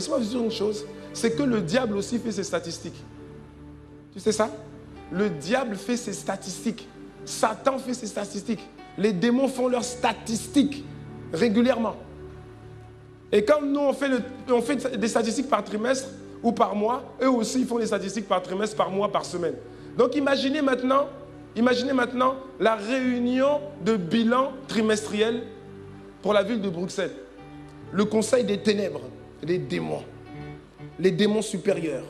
laisse-moi vous dire une chose, c'est que le diable aussi fait ses statistiques. Tu sais ça? Le diable fait ses statistiques. Satan fait ses statistiques. Les démons font leurs statistiques régulièrement. Et comme nous, on fait des statistiques par trimestre ou par mois, eux aussi, ils font des statistiques par trimestre, par mois, par semaine. Donc imaginez maintenant la réunion de bilan trimestriel pour la ville de Bruxelles. Le conseil des ténèbres, les démons supérieurs,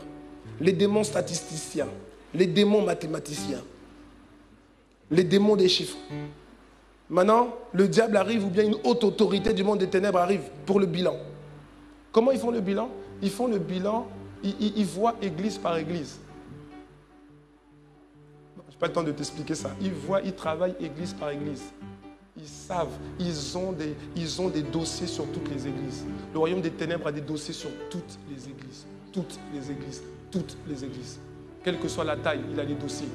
les démons statisticiens, les démons mathématiciens, les démons des chiffres. Maintenant, le diable arrive ou bien une haute autorité du monde des ténèbres arrive pour le bilan. Comment ils font le bilan? Ils font le bilan, ils voient église par église. Je n'ai pas le temps de t'expliquer ça. Ils travaillent église par église. Ils savent, ils ont des dossiers sur toutes les églises. Le royaume des ténèbres a des dossiers sur toutes les églises. Toutes les églises. Toutes les églises. Quelle que soit la taille, il a les dossiers.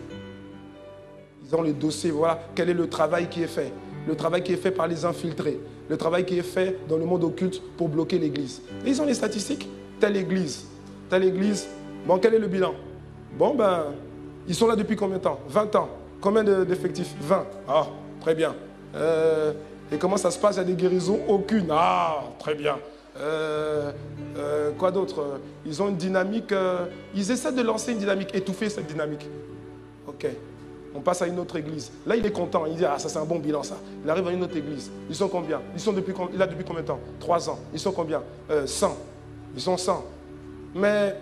Ils ont les dossiers, voilà quel est le travail qui est fait. Le travail qui est fait par les infiltrés. Le travail qui est fait dans le monde occulte pour bloquer l'église. Et ils ont les statistiques. Telle église. Bon, quel est le bilan? Bon, ben, ils sont là depuis combien de temps? 20 ans. Combien d'effectifs? 20. Ah, très bien. Et comment ça se passe? Il y a des guérisons? Aucune. Ah, très bien. Quoi d'autre? Ils ont une dynamique. Ils essaient de lancer une dynamique, étouffer cette dynamique. Ok. On passe à une autre église. Là, il est content. Il dit, ah, ça c'est un bon bilan, ça. Il arrive à une autre église. Ils sont combien? Il a depuis combien de temps? 3 ans. Ils sont combien? 100. Ils sont 100. Mais,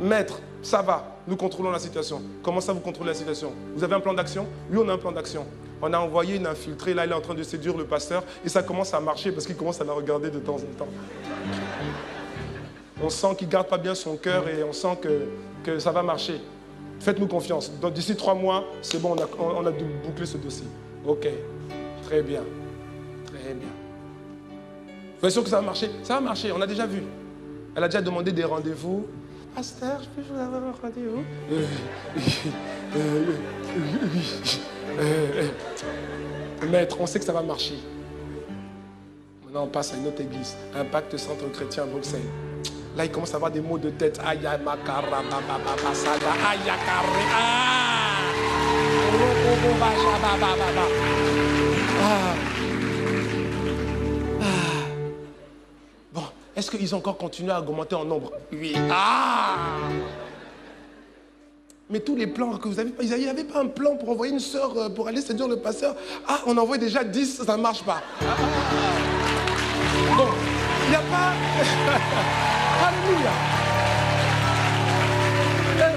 maître, ça va. Nous contrôlons la situation. Comment ça, vous contrôlez la situation? Vous avez un plan d'action? Oui, on a un plan d'action. On a envoyé une infiltrée. Là, elle est en train de séduire le pasteur. Et ça commence à marcher parce qu'il commence à la regarder de temps en temps. On sent qu'il ne garde pas bien son cœur et on sent que ça va marcher. Faites-nous confiance. Donc d'ici 3 mois, c'est bon, on a bouclé ce dossier. Ok, très bien. Très bien. Vous êtes sûr que ça va marcher? Ça va marcher, on a déjà vu. Elle a déjà demandé des rendez-vous. Pasteur, je peux vous avoir un rendez-vous? Maître, on sait que ça va marcher. Maintenant, on passe à une autre église. Impact Centre Chrétien à Bruxelles. Là, il commence à avoir des mots de tête. Aïe, makara, bababasada, aïe, carré, Bon, est-ce qu'ils ont encore continué à augmenter en nombre? Oui. Mais tous les plans que vous avez, il n'y avait pas un plan pour envoyer une sœur pour aller séduire le pasteur. Ah, on envoie déjà 10, ça ne marche pas. Bon, il n'y a pas... Alléluia.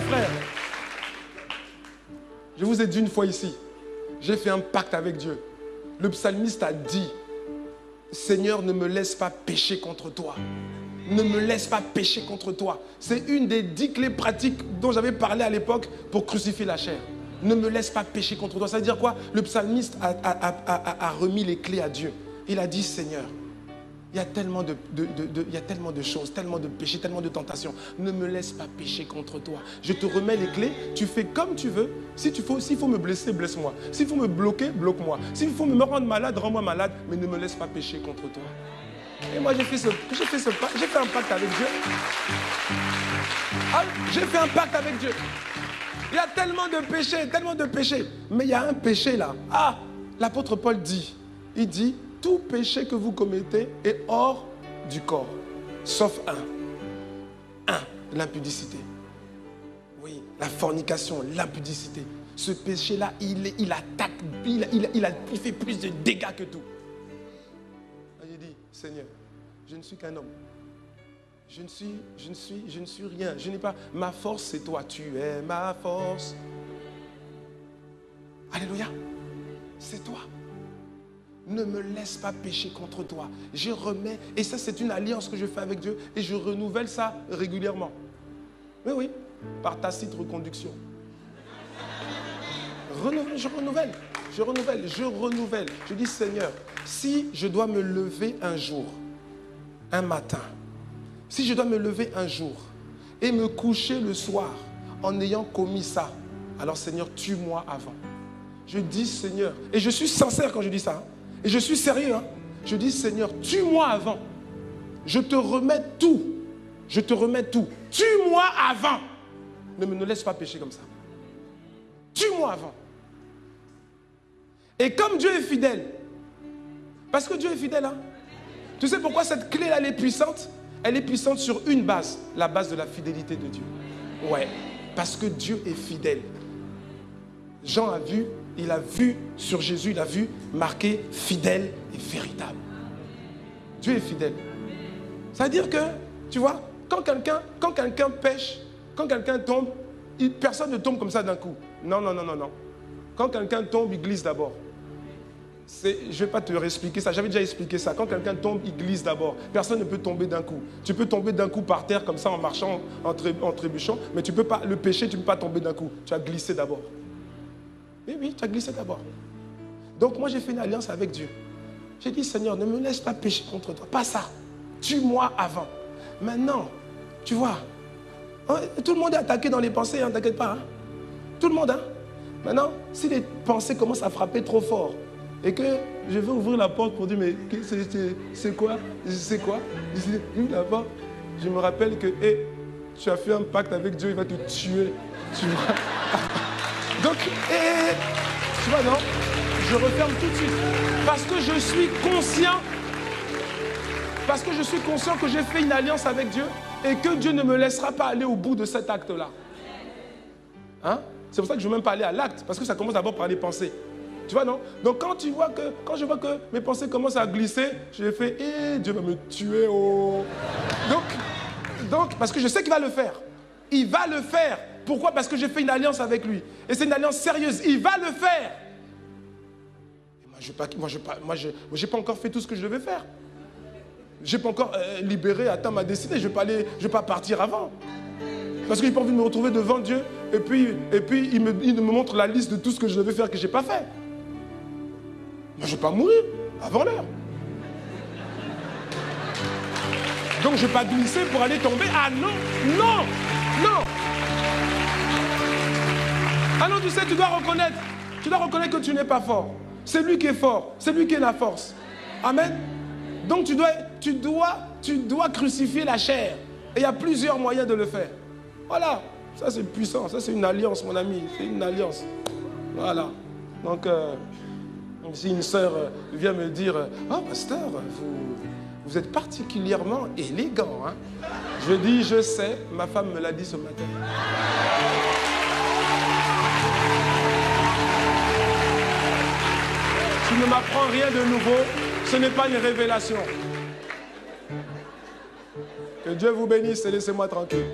Frère, je vous ai dit une fois ici, j'ai fait un pacte avec Dieu. Le psalmiste a dit, Seigneur, ne me laisse pas pécher contre toi. Ne me laisse pas pécher contre toi. C'est une des 10 clés pratiques dont j'avais parlé à l'époque pour crucifier la chair. Ne me laisse pas pécher contre toi. Ça veut dire quoi? Le psalmiste a remis les clés à Dieu. Il a dit, Seigneur, il y a tellement de choses, tellement de péchés, tellement de tentations. Ne me laisse pas pécher contre toi. Je te remets les clés, tu fais comme tu veux. S'il faut me blesser, blesse-moi. S'il faut me bloquer, bloque-moi. S'il faut me rendre malade, rends-moi malade. Mais ne me laisse pas pécher contre toi. Et moi, j'ai fait un pacte avec Dieu. Ah, j'ai fait un pacte avec Dieu. Il y a tellement de péchés. Mais il y a un péché là. Ah, l'apôtre Paul dit, il dit, tout péché que vous commettez est hors du corps, sauf l'impudicité. Oui, la fornication, l'impudicité. Ce péché-là, il attaque, il fait plus de dégâts que tout. Il dit, Seigneur, je ne suis qu'un homme. Je ne suis rien. Je n'ai pas, ma force, c'est toi. Tu es ma force. Alléluia. C'est toi. Ne me laisse pas pécher contre toi. Je remets, et ça c'est une alliance que je fais avec Dieu, et je renouvelle ça régulièrement. Oui, oui, par tacite reconduction. Je renouvelle. Je dis, Seigneur, si je dois me lever un jour, un matin, si je dois me lever un jour et me coucher le soir en ayant commis ça, alors Seigneur, tue-moi avant. Je dis, Seigneur, et je suis sincère quand je dis ça, et je suis sérieux, je dis, Seigneur, tue-moi avant. Je te remets tout. Je te remets tout. Tue-moi avant. Ne me laisse pas pécher comme ça. Tue-moi avant. Et comme Dieu est fidèle, parce que Dieu est fidèle, hein, tu sais pourquoi cette clé-là, elle est puissante? Elle est puissante sur une base, la base de la fidélité de Dieu. Ouais, parce que Dieu est fidèle. Jean a vu, il a vu sur Jésus, il a vu marqué fidèle et véritable. Dieu est fidèle. C'est-à-dire que, tu vois, quand quelqu'un pêche, quand quelqu'un tombe, personne ne tombe comme ça d'un coup. Non, non, non, non, non. Quand quelqu'un tombe, il glisse d'abord. Je ne vais pas te réexpliquer ça, j'avais déjà expliqué ça. Quand quelqu'un tombe, il glisse d'abord. Personne ne peut tomber d'un coup. Tu peux tomber d'un coup par terre comme ça en marchant, en trébuchant, mais tu peux pas, le péché, tu ne peux pas tomber d'un coup. Tu as glissé d'abord. Oui, oui, tu as glissé d'abord. Donc moi, j'ai fait une alliance avec Dieu. J'ai dit, Seigneur, ne me laisse pas pécher contre toi. Pas ça. Tue-moi avant. Maintenant, tu vois, tout le monde est attaqué dans les pensées, hein, t'inquiète pas. Hein. Tout le monde, hein. Maintenant, si les pensées commencent à frapper trop fort, et que je vais ouvrir la porte pour dire, mais c'est quoi? C'est quoi? Ouvre la porte. Je me rappelle que, hey, tu as fait un pacte avec Dieu, il va te tuer. Tu vois? Donc, tu vois, non? Je referme tout de suite. Parce que je suis conscient, que j'ai fait une alliance avec Dieu et que Dieu ne me laissera pas aller au bout de cet acte-là. Hein? C'est pour ça que je ne veux même pas aller à l'acte, parce que ça commence d'abord par les pensées. Tu vois, non? Donc quand je vois que mes pensées commencent à glisser, je fais, Dieu va me tuer. Oh. Donc, parce que je sais qu'il va le faire. Il va le faire. Pourquoi? Parce que j'ai fait une alliance avec lui. Et c'est une alliance sérieuse. Il va le faire. Et moi, je n'ai pas encore fait tout ce que je devais faire. Je n'ai pas encore libéré, atteint ma destinée. Je ne vais pas partir avant. Parce que je n'ai pas envie de me retrouver devant Dieu. Et puis il me montre la liste de tout ce que je devais faire que je n'ai pas fait. Moi, je ne vais pas mourir avant l'heure. Donc, je ne vais pas glisser pour aller tomber. Ah non, non, non. Ah non, tu sais, tu dois reconnaître que tu n'es pas fort. C'est lui qui est fort, c'est lui qui est la force. Amen. Donc, tu dois crucifier la chair. Et il y a plusieurs moyens de le faire. Voilà, ça c'est puissant, ça c'est une alliance, mon ami, c'est une alliance. Voilà. Donc, si une sœur vient me dire, oh pasteur, vous êtes particulièrement élégant. Hein? Je dis, je sais, ma femme me l'a dit ce matin. Tu ne m'apprends rien de nouveau, ce n'est pas une révélation. Que Dieu vous bénisse et laissez-moi tranquille.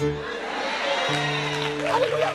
Alléluia.